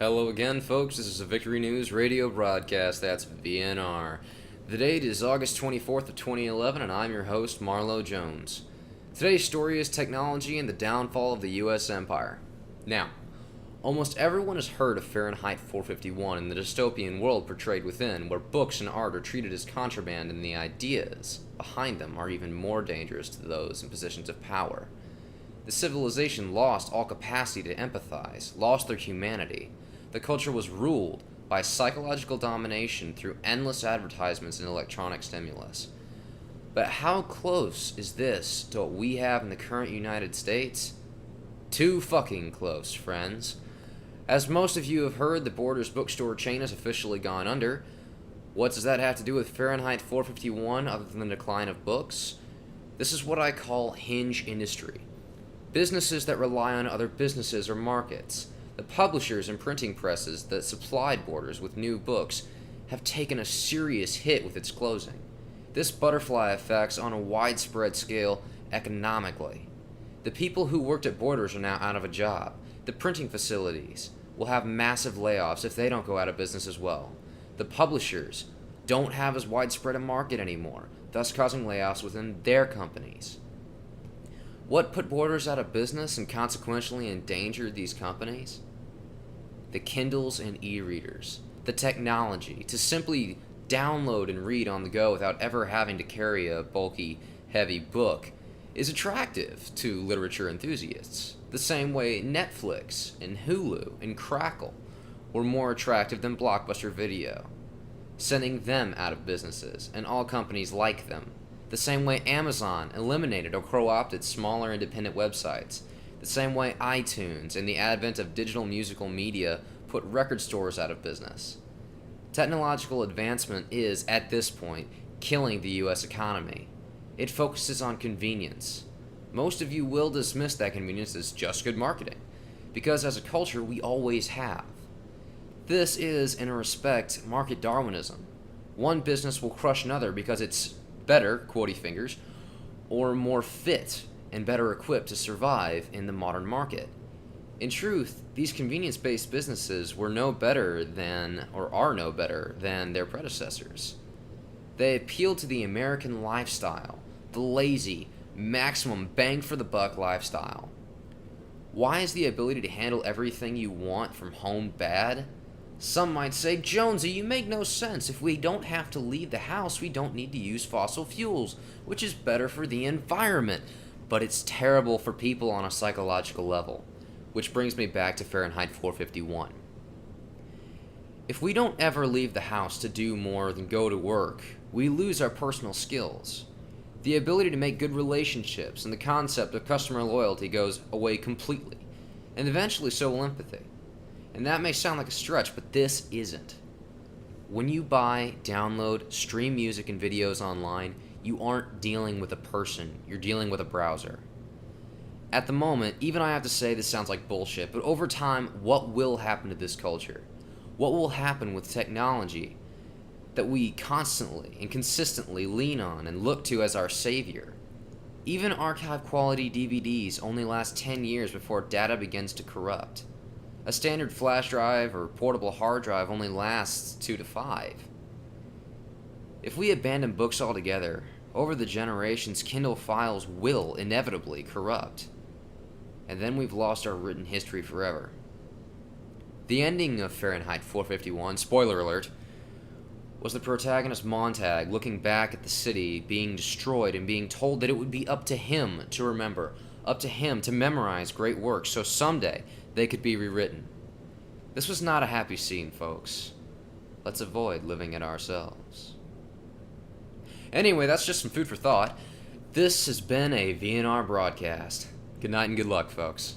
Hello again, folks. This is a Victory News radio broadcast. That's VNR. The date is August 24th of 2011, and I'm your host, Marlo Jones. Today's story is technology and the downfall of the U.S. empire. Now, almost everyone has heard of Fahrenheit 451 and the dystopian world portrayed within, where books and art are treated as contraband and the ideas behind them are even more dangerous to those in positions of power. The civilization lost all capacity to empathize, lost their humanity. The culture was ruled by psychological domination through endless advertisements and electronic stimulus. But how close is this to what we have in the current United States? Too fucking close, friends. As most of you have heard, the Borders bookstore chain has officially gone under. What does that have to do with Fahrenheit 451 other than the decline of books? This is what I call hinge industry. Businesses that rely on other businesses or markets. The publishers and printing presses that supplied Borders with new books have taken a serious hit with its closing. This butterfly affects on a widespread scale economically. The people who worked at Borders are now out of a job. The printing facilities will have massive layoffs if they don't go out of business as well. The publishers don't have as widespread a market anymore, thus causing layoffs within their companies. What put Borders out of business and consequentially endangered these companies? The Kindles and e-readers. The technology to simply download and read on the go without ever having to carry a bulky, heavy book is attractive to literature enthusiasts. The same way Netflix and Hulu and Crackle were more attractive than Blockbuster Video, sending them out of businesses and all companies like them. The same way Amazon eliminated or co-opted smaller independent websites. The same way iTunes and the advent of digital musical media put record stores out of business. Technological advancement is, at this point, killing the U.S. economy. It focuses on convenience. Most of you will dismiss that convenience as just good marketing, because as a culture we always have. This is, in a respect, market Darwinism. One business will crush another because it's better, quotey fingers, or more fit and better equipped to survive in the modern market. In truth, these convenience-based businesses were no better than, or are no better than, their predecessors. They appeal to the American lifestyle, the lazy, maximum bang-for-the-buck lifestyle. Why is the ability to handle everything you want from home bad? Some might say, Jonesy, you make no sense. If we don't have to leave the house, we don't need to use fossil fuels, which is better for the environment. But it's terrible for people on a psychological level. Which brings me back to Fahrenheit 451. If we don't ever leave the house to do more than go to work, we lose our personal skills. The ability to make good relationships and the concept of customer loyalty goes away completely. And eventually so will empathy. And that may sound like a stretch, but this isn't. When you buy, download, stream music and videos online, you aren't dealing with a person, you're dealing with a browser. At the moment, even I have to say this sounds like bullshit, but over time, what will happen to this culture? What will happen with technology that we constantly and consistently lean on and look to as our savior? Even archive quality DVDs only last 10 years before data begins to corrupt. A standard flash drive or portable hard drive only lasts 2 to 5. If we abandon books altogether, over the generations, Kindle files will inevitably corrupt. And then we've lost our written history forever. The ending of Fahrenheit 451, spoiler alert, was the protagonist Montag looking back at the city being destroyed and being told that it would be up to him to remember, up to him to memorize great works so someday they could be rewritten. This was not a happy scene, folks. Let's avoid living it ourselves. Anyway, that's just some food for thought. This has been a VNR broadcast. Good night and good luck, folks.